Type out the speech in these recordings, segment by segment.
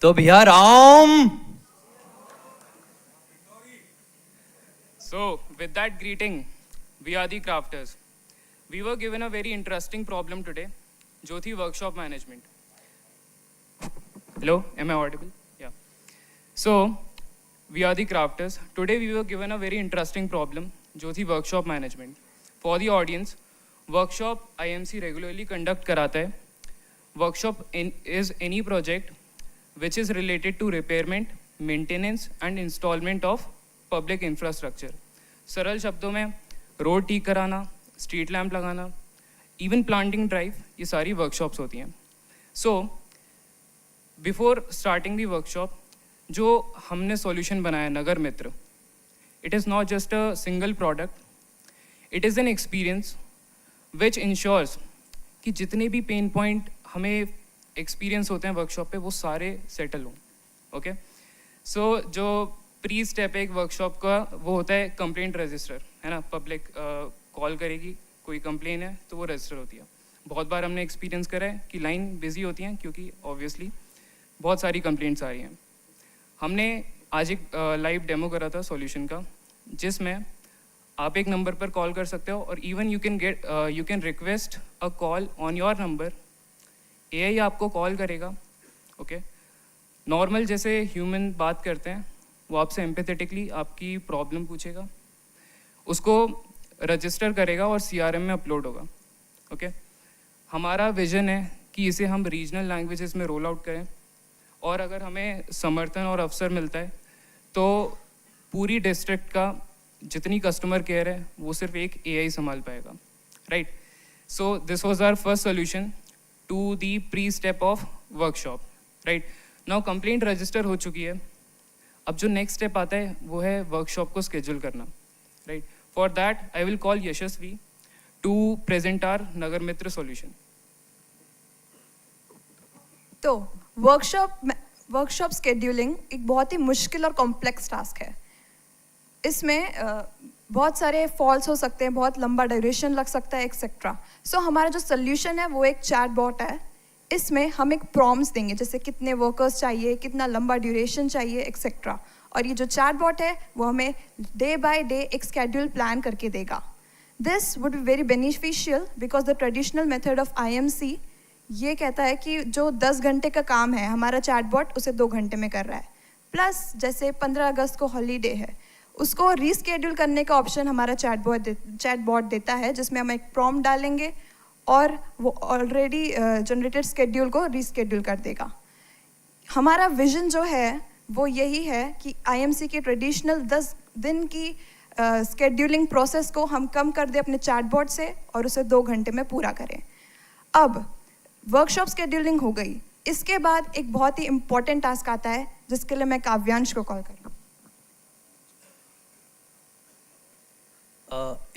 तो भैया Ram. So, with that greeting, we are the crafters. We were given a very interesting problem today, जो थी workshop management. Hello, am I audible? Yeah. So, we are the crafters. Today we were given a very interesting problem, जो थी workshop management. For the audience, workshop IMC regularly conduct कराता है. Workshop is any project which is related to repairment, maintenance and installment of public infrastructure. सरल शब्दों में road ठीक कराना, street lamp लगाना, इवन प्लांटिंग ड्राइव, ये सारी वर्कशॉप्स होती हैं. So before starting the workshop जो हमने सॉल्यूशन बनाया Nagar Mitra, it is not just a single product, it is an experience which ensures कि जितने भी पेन पॉइंट हमें एक्सपीरियंस होते हैं वर्कशॉप पे वो सारे सेटल हों. ओके, सो जो प्री स्टेप एक वर्कशॉप का वो होता है कंप्लेंट रजिस्टर, है ना. पब्लिक कॉल करेगी, कोई कंप्लेन है तो वो रजिस्टर होती है. बहुत बार हमने एक्सपीरियंस करा है कि लाइन बिजी होती हैं क्योंकि ऑब्वियसली बहुत सारी कंप्लेंट्स आ रही हैं. हमने आज एक लाइव डेमो करा था सॉल्यूशन का, जिसमें आप एक नंबर पर कॉल कर सकते हो और even you can request a call on your number. AI आपको कॉल करेगा. ओके, नॉर्मल जैसे ह्यूमन बात करते हैं वो आपसे एम्पैथेटिकली आपकी प्रॉब्लम पूछेगा, उसको रजिस्टर करेगा और सीआरएम में अपलोड होगा. ओके, हमारा विजन है कि इसे हम रीजनल लैंग्वेजेस में रोल आउट करें और अगर हमें समर्थन और अवसर मिलता है तो पूरी डिस्ट्रिक्ट का जितनी कस्टमर केयर है वो सिर्फ एक एआई संभाल पाएगा. Right, so this was our first solution to the pre step of workshop. Right, now complaint register हो चुकी है. अब जो नेक्स्ट स्टेप आता है वो है वर्कशॉप को स्केड्यूल करना. Right, for that I will call Yashasvi to present our Nagar Mitra solution. तो वर्कशॉप स्केड्यूलिंग एक बहुत ही मुश्किल और कॉम्प्लेक्स टास्क है. इसमें बहुत सारे फॉल्स हो सकते हैं, बहुत लंबा ड्यूरेशन लग सकता है एक्सेट्रा. सो हमारा जो सोल्यूशन है वो एक चैट बॉट है. इसमें हम एक प्रॉम्प्ट्स देंगे, जैसे कितने वर्कर्स चाहिए, कितना लंबा ड्यूरेशन चाहिए एक्सेट्रा. और ये जो चैट बॉट है वो हमें डे बाय डे एक स्केड्यूल प्लान करके देगा. This would be very beneficial because the traditional method of IMC ये कहता है कि जो 10 घंटे का काम है हमारा चैट बॉट उसे 2 घंटे में कर रहा है. प्लस जैसे 15 अगस्त को हॉलीडे है, उसको रीस्केड्यूल करने का ऑप्शन हमारा चैट बॉट देता है, जिसमें हम एक प्रॉम्प्ट डालेंगे और वो ऑलरेडी जनरेटेड स्केड्यूल को रीस्केड्यूल कर देगा. हमारा विजन जो है वो यही है कि IMC के ट्रेडिशनल 10 दिन की स्केड्यूलिंग प्रोसेस को हम कम कर दें अपने चैटबॉट से और उसे 2 घंटे में पूरा करें. अब वर्कशॉप स्केड्यूलिंग हो गई, इसके बाद एक बहुत ही इम्पोर्टेंट टास्क आता है जिसके लिए मैं काव्यांश को कॉल करूँ.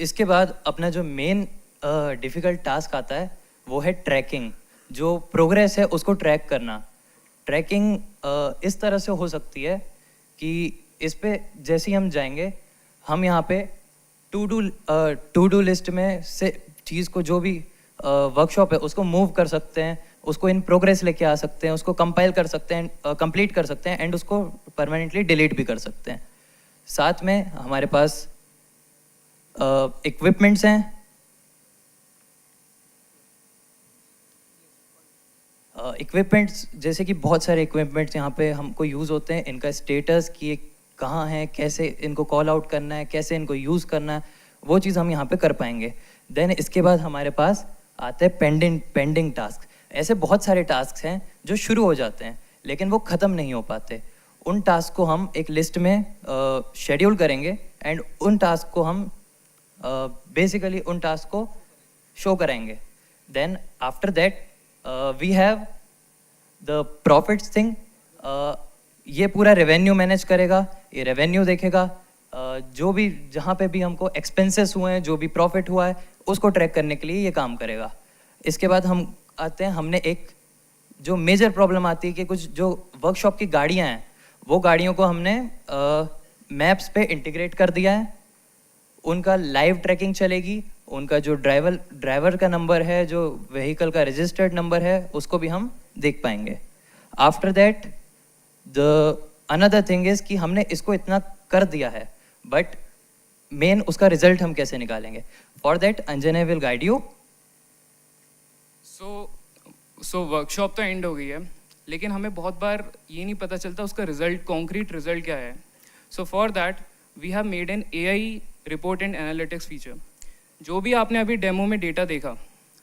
इसके बाद अपना जो मेन डिफ़िकल्ट टास्क आता है वो है ट्रैकिंग. जो प्रोग्रेस है उसको ट्रैक करना. ट्रैकिंग इस तरह से हो सकती है कि इस पे जैसे ही हम जाएंगे हम यहाँ पे टू डू लिस्ट में से चीज़ को जो भी वर्कशॉप है उसको मूव कर सकते हैं, उसको इन प्रोग्रेस लेके आ सकते हैं, उसको कंपाइल कर सकते हैं, कंप्लीट कर सकते हैं एंड उसको परमानेंटली डिलीट भी कर सकते हैं. साथ में हमारे पास इक्विपमेंट्स हैं. इक्विपमेंट्स जैसे कि बहुत सारे इक्विपमेंट्स यहाँ पे हमको यूज़ होते हैं. इनका स्टेटस कि ये कहाँ है, कैसे इनको कॉल आउट करना है, कैसे इनको यूज़ करना है, वो चीज़ हम यहाँ पे कर पाएंगे. देन इसके बाद हमारे पास आते हैं पेंडिंग टास्क. ऐसे बहुत सारे टास्क हैं जो शुरू हो जाते हैं लेकिन वो ख़त्म नहीं हो पाते. उन टास्क को हम एक लिस्ट में शेड्यूल करेंगे एंड उन टास्क को हम बेसिकली उन टास्क को शो कराएंगे. Then after that we have the profits thing. ये पूरा रेवेन्यू मैनेज करेगा, ये रेवेन्यू देखेगा, जो भी जहाँ पे भी हमको एक्सपेंसेस हुए हैं, जो भी प्रॉफिट हुआ है उसको ट्रैक करने के लिए ये काम करेगा. इसके बाद हम आते हैं, हमने एक जो मेजर प्रॉब्लम आती है कि कुछ जो वर्कशॉप की गाड़ियाँ हैं वो गाड़ियों को हमने मैप्स पे इंटीग्रेट कर दिया है. उनका लाइव ट्रैकिंग चलेगी, उनका जो ड्राइवर का नंबर है, जो व्हीकल का रजिस्टर्ड नंबर है उसको भी हम देख पाएंगे. After that the another thing is कि हमने इसको इतना कर दिया है, बट मेन उसका रिजल्ट हम कैसे निकालेंगे. For that Anjane will guide you. So workshop तो एंड हो गई है, लेकिन हमें बहुत बार ये नहीं पता चलता उसका रिजल्ट, कॉन्क्रीट रिजल्ट क्या है. So for that we have made an AI report and analytics feature. जो भी आपने अभी डेमो में डेटा देखा,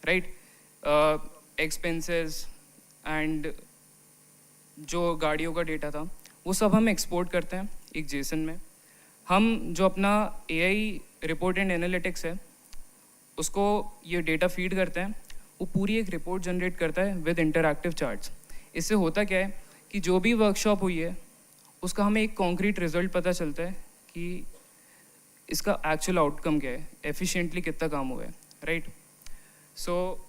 राइट, एक्सपेंसेस एंड जो गाड़ियों का डेटा था, वो सब हम एक्सपोर्ट करते हैं एक जेसन में. हम जो अपना AI रिपोर्ट एंड एनालिटिक्स है, उसको ये डेटा फीड करते हैं. वो पूरी एक रिपोर्ट जनरेट करता है विद इंटरैक्टिव चार्ट्स. इससे होता क्या है कि जो भी वर्कशॉप हुई है उसका हमें एक कॉन्क्रीट रिजल्ट पता चलता है कि इसका एक्चुअल आउटकम क्या है, एफिशिएंटली कितना काम हुआ है, right. So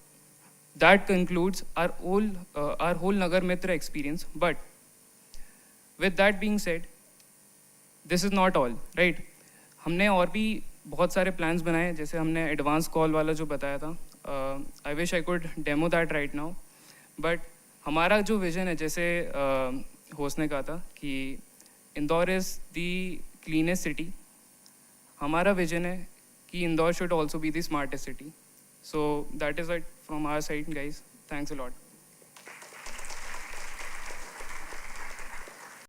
that concludes our whole Nagar Mitra experience. But with that being said, this is not all, right. हमने और भी बहुत सारे प्लान्स बनाए, जैसे हमने एडवांस कॉल वाला जो बताया था. I wish I could demo that right now. But हमारा जो विजन है, जैसे होस्ट ने कहा था कि Indore is the cleanest city. हमारा विजन है कि Indore should also be the smartest city. So that is it from our side guys. Thanks a lot.